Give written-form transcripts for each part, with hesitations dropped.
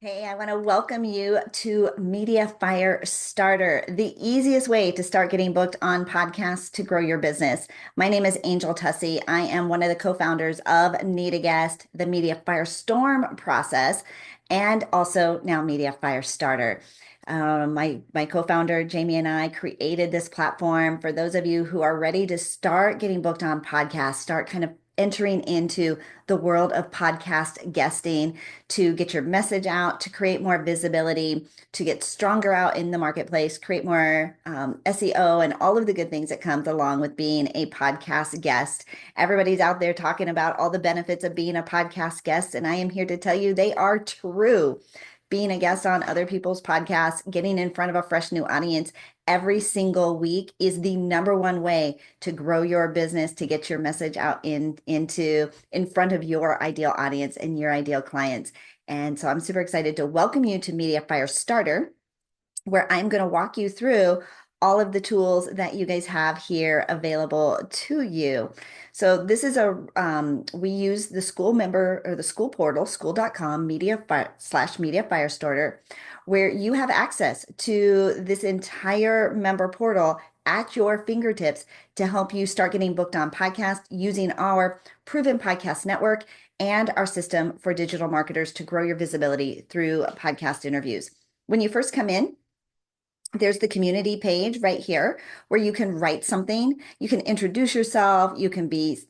Hey, I want to welcome you to Media Firestarter, the easiest way to start getting booked on podcasts to grow your business. My name is Angel Tuccy. I am one of the co-founders of Need a Guest, the Media Firestorm process, and also now Media Firestarter. My co-founder Jamie and I created this platform for those of you who are ready to start getting booked on podcasts, start kind of entering into the world of podcast guesting to get your message out, to create more visibility, to get stronger out in the marketplace, create more SEO, and all of the good things that comes along with being a podcast guest. Everybody's out there talking about all the benefits of being a podcast guest, and I am here to tell you they are true. Being a guest on other people's podcasts, getting in front of a fresh new audience every single week is the number one way to grow your business, to get your message out in front of your ideal audience and your ideal clients. And so I'm super excited to welcome you to Media Firestarter, where I'm going to walk you through all of the tools that you guys have here available to you. So this is we use the school member or the school portal, school.com /media firestarter, where you have access to this entire member portal at your fingertips to help you start getting booked on podcasts using our proven podcast network and our system for digital marketers to grow your visibility through podcast interviews. When you first come in, there's the community page right here where you can write something. You can introduce yourself. You can be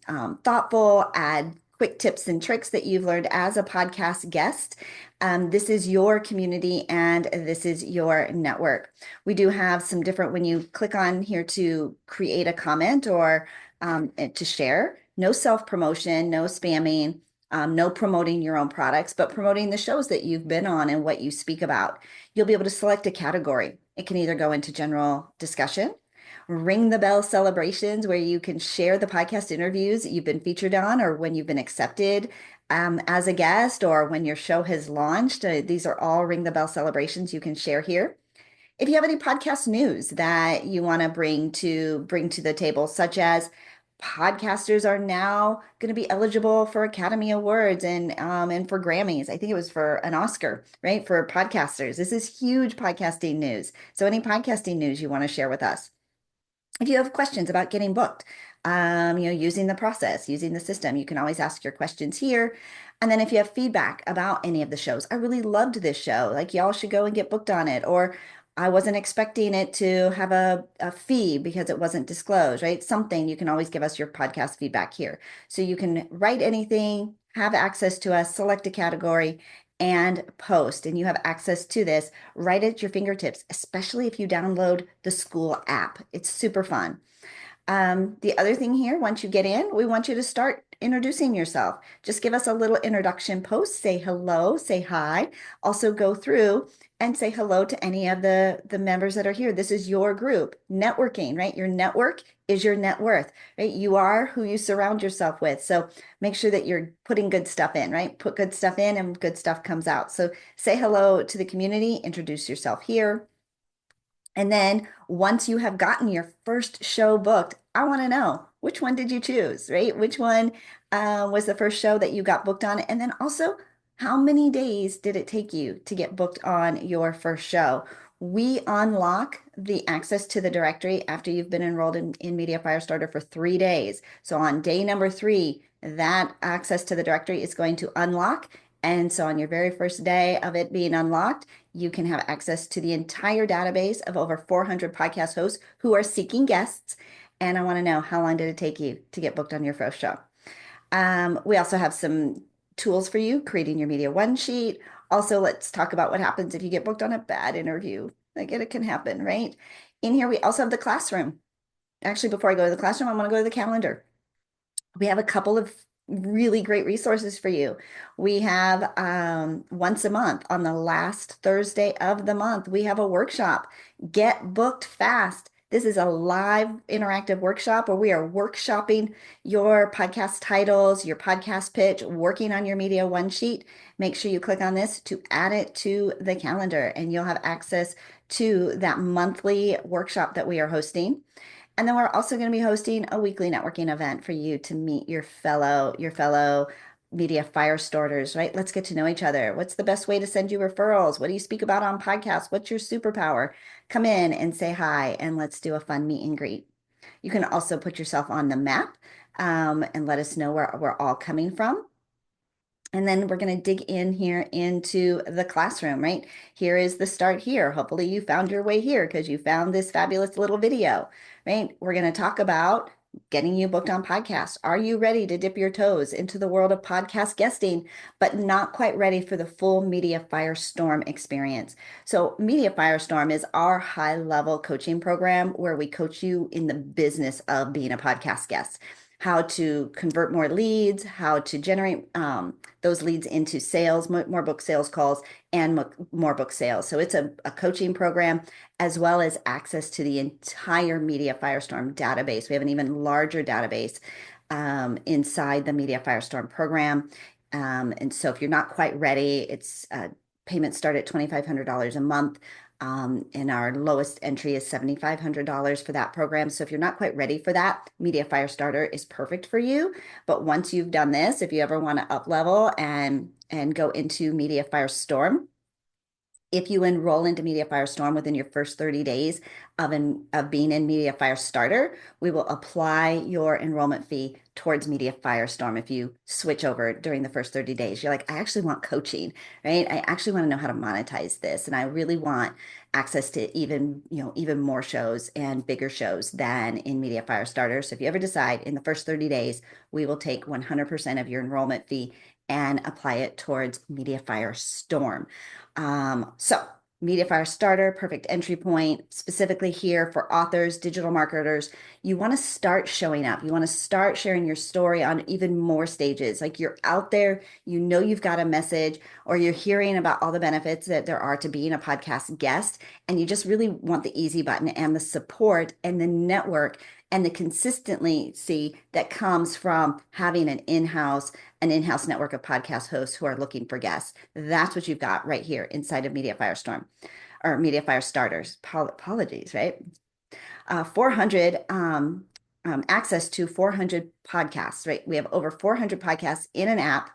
thoughtful, add quick tips and tricks that you've learned as a podcast guest. This is your community and this is your network. We do have some different, when you click on here to create a comment or to share, no self-promotion, no spamming, no promoting your own products, but promoting the shows that you've been on and what you speak about. You'll be able to select a category. It can either go into general discussion, ring the bell celebrations, where you can share the podcast interviews you've been featured on, or when you've been accepted as a guest, or when your show has launched. These are all ring the bell celebrations you can share here. If you have any podcast news that you want to bring to the table, such as podcasters are now going to be eligible for Academy Awards and for Grammys. I think it was for an Oscar, right? For podcasters. This is huge podcasting news. So any podcasting news you want to share with us. If you have questions about getting booked, using the process, using the system, you can always ask your questions here. And then if you have feedback about any of the shows, I really loved this show, like y'all should go and get booked on it, or I wasn't expecting it to have a fee because it wasn't disclosed, right? Something, you can always give us your podcast feedback here. So you can write anything, have access to us, select a category, and post. And you have access to this right at your fingertips, especially if you download the school app. It's super fun. The other thing here, once you get in, we want you to start introducing yourself. Just give us a little introduction post, say hello, say hi. Also go through and say hello to any of the members that are here. This is your group, networking, right? Your network is your net worth, right? You are who you surround yourself with. So make sure that you're putting good stuff in, right? Put good stuff in and good stuff comes out. So say hello to the community, introduce yourself here. And then once you have gotten your first show booked, I want to know, which one did you choose, right? Which one was the first show that you got booked on? And then also, how many days did it take you to get booked on your first show? We unlock the access to the directory after you've been enrolled in Media Firestarter for 3 days. So on day number 3, that access to the directory is going to unlock. And so on your very first day of it being unlocked, you can have access to the entire database of over 400 podcast hosts who are seeking guests. And I want to know, how long did it take you to get booked on your first show? We also have some tools for you, creating your Media One sheet. Also, let's talk about what happens if you get booked on a bad interview. Like it can happen, right? In here, we also have the classroom. Actually, before I go to the classroom, I want to go to the calendar. We have a couple of really great resources for you. We have once a month on the last Thursday of the month, we have a workshop. Get booked fast. This is a live interactive workshop where we are workshopping your podcast titles, your podcast pitch, working on your Media One sheet. Make sure you click on this to add it to the calendar, and you'll have access to that monthly workshop that we are hosting. And then we're also going to be hosting a weekly networking event for you to meet your fellow Media Firestarters, right? Let's get to know each other. What's the best way to send you referrals? What do you speak about on podcasts? What's your superpower? Come in and say hi, and let's do a fun meet and greet. You can also put yourself on the map and let us know where we're all coming from. And then we're going to dig in here into the classroom, right? Here is the start here. Hopefully you found your way here because you found this fabulous little video, right? We're going to talk about getting you booked on podcasts. Are you ready to dip your toes into the world of podcast guesting, but not quite ready for the full Media Firestorm experience? So Media Firestorm is our high-level coaching program where we coach you in the business of being a podcast guest, how to convert more leads, how to generate those leads into sales, more book sales calls, and more book sales. So it's a coaching program as well as access to the entire Media Firestorm database. We have an even larger database inside the Media Firestorm program. And so if you're not quite ready, it's payments start at $2,500 a month. And our lowest entry is $7,500 for that program. So if you're not quite ready for that, Media Firestarter is perfect for you. But once you've done this, if you ever want to up level and go into Media Firestorm, if you enroll into Media Firestorm within your first 30 days of being in Media Firestarter, we will apply your enrollment fee towards Media Firestorm if you switch over during the first 30 days. You're like, I actually want coaching, right? I actually want to know how to monetize this. And I really want access to even more shows and bigger shows than in Media Firestarter. So if you ever decide in the first 30 days, we will take 100% of your enrollment fee and apply it towards Media Firestorm. So Media Firestarter, perfect entry point, specifically here for authors, digital marketers. You want to start showing up. You want to start sharing your story on even more stages. Like you're out there, you know you've got a message, or you're hearing about all the benefits that there are to being a podcast guest, and you just really want the easy button and the support and the network and the consistency that comes from having an in-house network of podcast hosts who are looking for guests. That's what you've got right here inside of Media Firestorm or Media Firestarters. Apologies, right? 400 access to 400 podcasts, right? We have over 400 podcasts in an app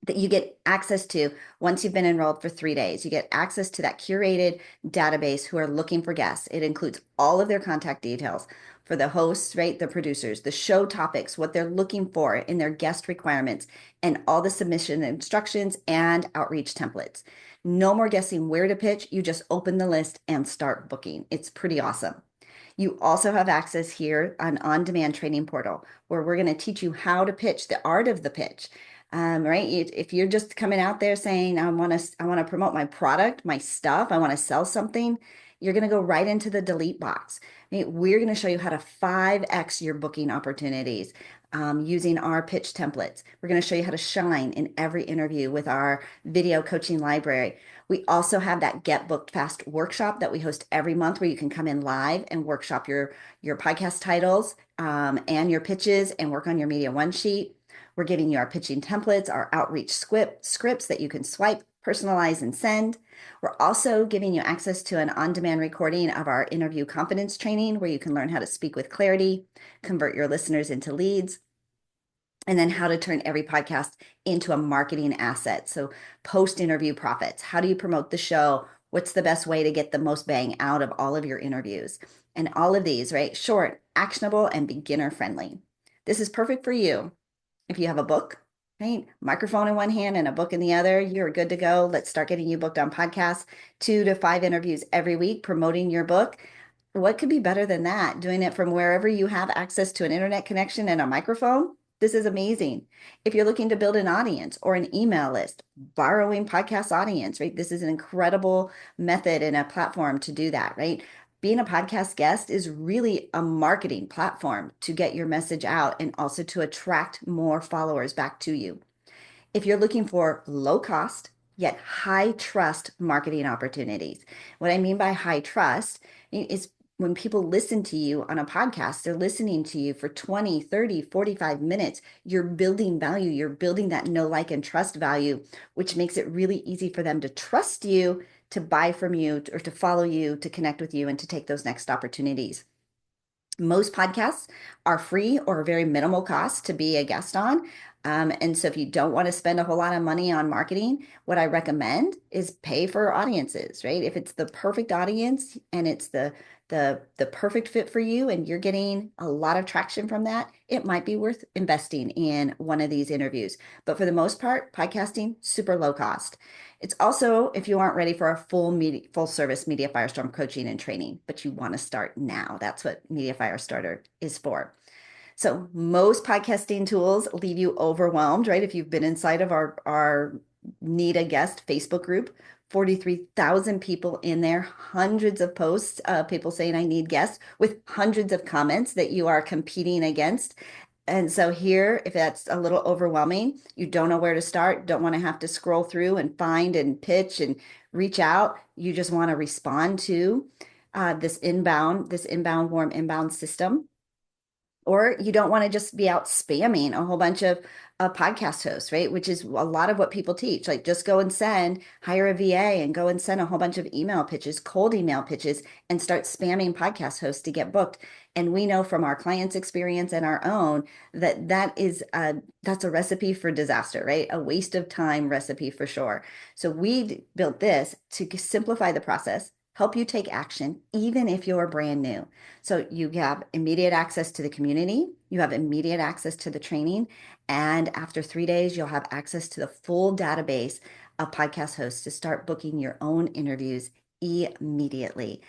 that you get access to once you've been enrolled for 3 days. You get access to that curated database who are looking for guests. It includes all of their contact details for the hosts, right? The producers, the show topics, what they're looking for in their guest requirements, and all the submission instructions and outreach templates. No more guessing where to pitch. You just open the list and start booking. It's pretty awesome. You also have access here an on-demand training portal where we're going to teach you how to pitch, the art of the pitch. Right? If you're just coming out there saying, I want to promote my product, my stuff, I want to sell something, you're going to go right into the delete box. Right? We're going to show you how to 5x your booking opportunities using our pitch templates. We're going to show you how to shine in every interview with our video coaching library. We also have that Get Booked Fast workshop that we host every month where you can come in live and workshop your podcast titles and your pitches and work on your Media One sheet. We're giving you our pitching templates, our outreach scripts that you can swipe, personalize, and send. We're also giving you access to an on-demand recording of our interview confidence training where you can learn how to speak with clarity, convert your listeners into leads, and then how to turn every podcast into a marketing asset. So post-interview profits. How do you promote the show? What's the best way to get the most bang out of all of your interviews? And all of these, right? Short, actionable, and beginner friendly. This is perfect for you. If you have a book, right? Microphone in one hand and a book in the other, you're good to go. Let's start getting you booked on podcasts, 2 to 5 interviews every week, promoting your book. What could be better than that? Doing it from wherever you have access to an internet connection and a microphone. This is amazing. If you're looking to build an audience or an email list, borrowing podcast audience, right? This is an incredible method and a platform to do that, right? Being a podcast guest is really a marketing platform to get your message out and also to attract more followers back to you. If you're looking for low cost, yet high trust marketing opportunities, what I mean by high trust is when people listen to you on a podcast, they're listening to you for 20, 30, 45 minutes. You're building value. You're building that know, like, and trust value, which makes it really easy for them to trust you, to buy from you, or to follow you, to connect with you, and to take those next opportunities. Most podcasts are free or very minimal cost to be a guest on. And so if you don't want to spend a whole lot of money on marketing, what I recommend is pay for audiences, right? If it's the perfect audience and it's the perfect fit for you and you're getting a lot of traction from that, it might be worth investing in one of these interviews. But for the most part, podcasting, super low cost. It's also if you aren't ready for a full service Media Firestorm coaching and training, but you want to start now. That's what Media Firestarter is for. So most podcasting tools leave you overwhelmed, right? If you've been inside of our Need a Guest Facebook group, 43,000 people in there, hundreds of posts, people saying I need guests with hundreds of comments that you are competing against. And so here, if that's a little overwhelming, you don't know where to start, don't want to have to scroll through and find and pitch and reach out. You just want to respond to this inbound warm inbound system, or you don't want to just be out spamming a whole bunch of podcast hosts, right? Which is a lot of what people teach. Like just go and hire a VA and go and send a whole bunch of email pitches, cold email pitches, and start spamming podcast hosts to get booked. And we know from our clients' experience and our own that that's a recipe for disaster, right? A waste of time recipe for sure. So we built this to simplify the process, help you take action, even if you're brand new. So you have immediate access to the community, you have immediate access to the training, and after 3 days, you'll have access to the full database of podcast hosts to start booking your own interviews immediately.